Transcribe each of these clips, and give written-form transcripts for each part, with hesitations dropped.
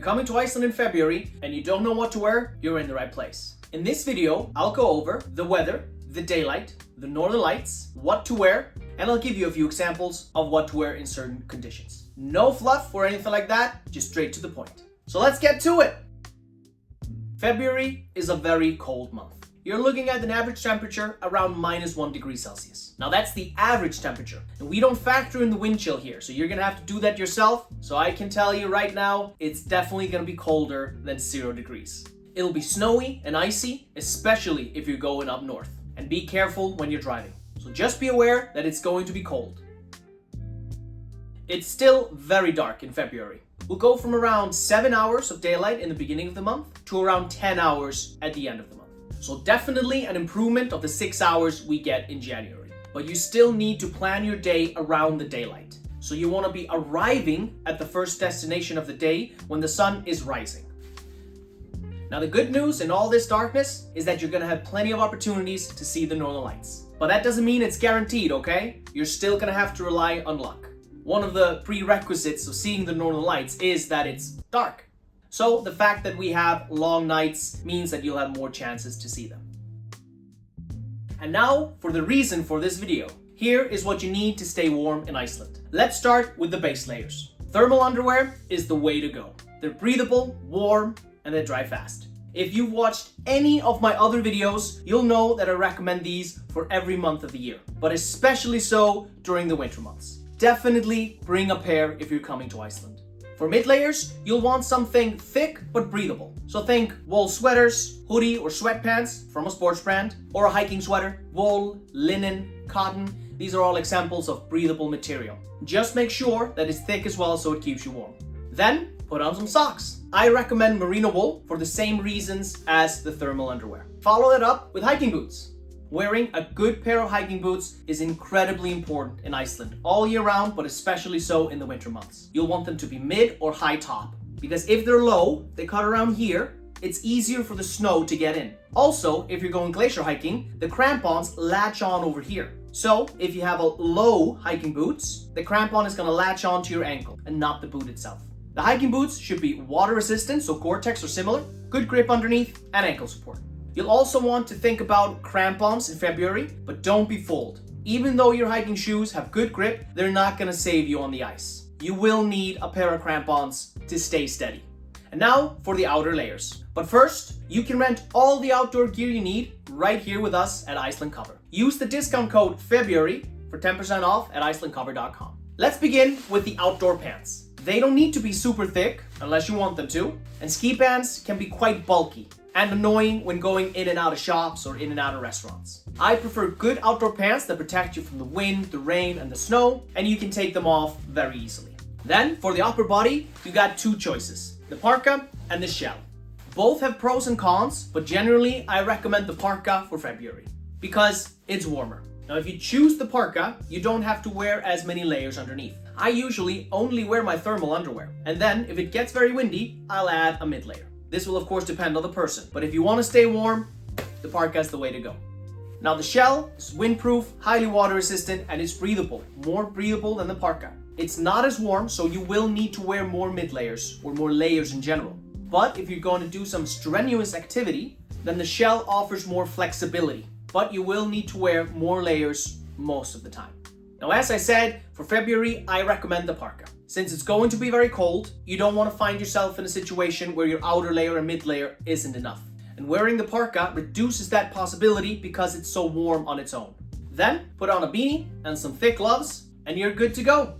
coming to Iceland in February and you don't know what to wear, you're in the right place. In this video, I'll go over the weather, the daylight, the northern lights, what to wear, and I'll give you a few examples of what to wear in certain conditions. No fluff or anything like that, just straight to the point. So let's get to it! February is a very cold month. You're looking at an average temperature around -1 degree Celsius. Now that's the average temperature, and we don't factor in the wind chill here, so you're gonna have to do that yourself. So I can tell you right now, it's definitely gonna be colder than 0 degrees. It'll be snowy and icy, especially if you're going up north. And be careful when you're driving. So just be aware that it's going to be cold. It's still very dark in February. We'll go from around 7 hours of daylight in the beginning of the month to around 10 hours at the end of the month. So definitely an improvement of the 6 hours we get in January. But you still need to plan your day around the daylight. So you want to be arriving at the first destination of the day when the sun is rising. Now the good news in all this darkness is that you're going to have plenty of opportunities to see the northern lights. But that doesn't mean it's guaranteed, okay? You're still going to have to rely on luck. One of the prerequisites of seeing the northern lights is that it's dark. So the fact that we have long nights means that you'll have more chances to see them. And now for the reason for this video. Here is what you need to stay warm in Iceland. Let's start with the base layers. Thermal underwear is the way to go. They're breathable, warm, and they dry fast. If you've watched any of my other videos, you'll know that I recommend these for every month of the year, but especially so during the winter months. Definitely bring a pair if you're coming to Iceland. For mid layers, you'll want something thick but breathable. So think wool sweaters, hoodie or sweatpants from a sports brand, or a hiking sweater, wool, linen, cotton. These are all examples of breathable material. Just make sure that it's thick as well so it keeps you warm. Then put on some socks. I recommend merino wool for the same reasons as the thermal underwear. Follow it up with hiking boots. Wearing a good pair of hiking boots is incredibly important in Iceland all year round, but especially so in the winter months. You'll want them to be mid or high top, because if they're low, they cut around here, it's easier for the snow to get in. Also, if you're going glacier hiking, the crampons latch on over here. So if you have a low hiking boots, the crampon is going to latch onto your ankle and not the boot itself. The hiking boots should be water resistant, so Gore-Tex or similar, good grip underneath, and ankle support. You'll also want to think about crampons in February, but don't be fooled. Even though your hiking shoes have good grip, they're not going to save you on the ice. You will need a pair of crampons to stay steady. And now for the outer layers. But first, you can rent all the outdoor gear you need right here with us at Iceland Cover. Use the discount code February for 10% off at icelandcover.com. Let's begin with the outdoor pants. They don't need to be super thick unless you want them to, and ski pants can be quite bulky and annoying when going in and out of shops or in and out of restaurants. I prefer good outdoor pants that protect you from the wind, the rain, and the snow, and you can take them off very easily. Then, for the upper body, you got two choices, the parka and the shell. Both have pros and cons, but generally I recommend the parka for February, because it's warmer. Now if you choose the parka, you don't have to wear as many layers underneath. I usually only wear my thermal underwear, and then if it gets very windy, I'll add a mid layer. This will of course depend on the person, but if you want to stay warm, the parka is the way to go. Now the shell is windproof, highly water resistant, and it's breathable, more breathable than the parka. It's not as warm, so you will need to wear more mid layers or more layers in general. But if you're going to do some strenuous activity, then the shell offers more flexibility, but you will need to wear more layers most of the time. Now as I said, for February, I recommend the parka. Since it's going to be very cold, you don't want to find yourself in a situation where your outer layer and mid layer isn't enough. And wearing the parka reduces that possibility because it's so warm on its own. Then put on a beanie and some thick gloves and you're good to go.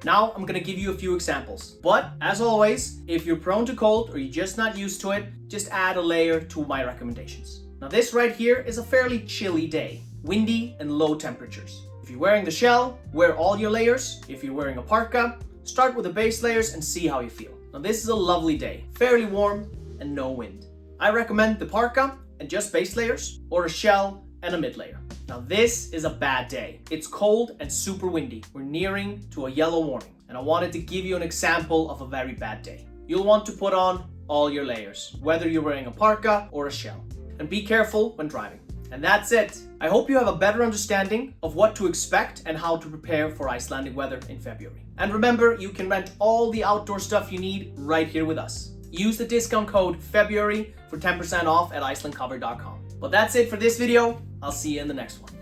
Now I'm going to give you a few examples. But as always, if you're prone to cold or you're just not used to it, just add a layer to my recommendations. Now this right here is a fairly chilly day, windy and low temperatures. If you're wearing the shell, wear all your layers. If you're wearing a parka, start with the base layers and see how you feel. Now this is a lovely day, fairly warm and no wind. I recommend the parka and just base layers, or a shell and a mid layer. Now this is a bad day. It's cold and super windy. We're nearing to a yellow warning, and I wanted to give you an example of a very bad day. You'll want to put on all your layers, whether you're wearing a parka or a shell. And be careful when driving. And that's it. I hope you have a better understanding of what to expect and how to prepare for Icelandic weather in February. And remember, you can rent all the outdoor stuff you need right here with us. Use the discount code February for 10% off at icelandcover.com. But that's it for this video. I'll see you in the next one.